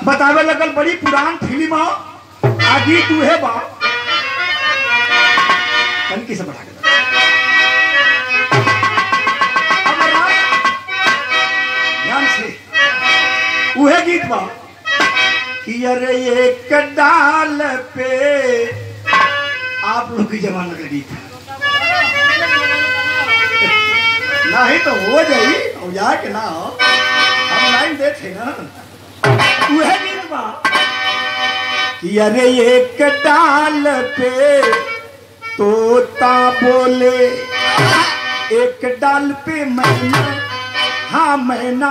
बतावे लगल बड़ी पुरान फिल्म हो आगे तू है बा तनकी से बढ़ा के ध्यान से उहे गीत बा कि अरे एक डाल पे आप लोग की जमाना का गीत नहीं तो हो जाई और जाके ना हो हम लाइन देखे ना वह गीत बा कि अरे एक डाल पे तोता बोले एक डाल पे मैना हाँ मैना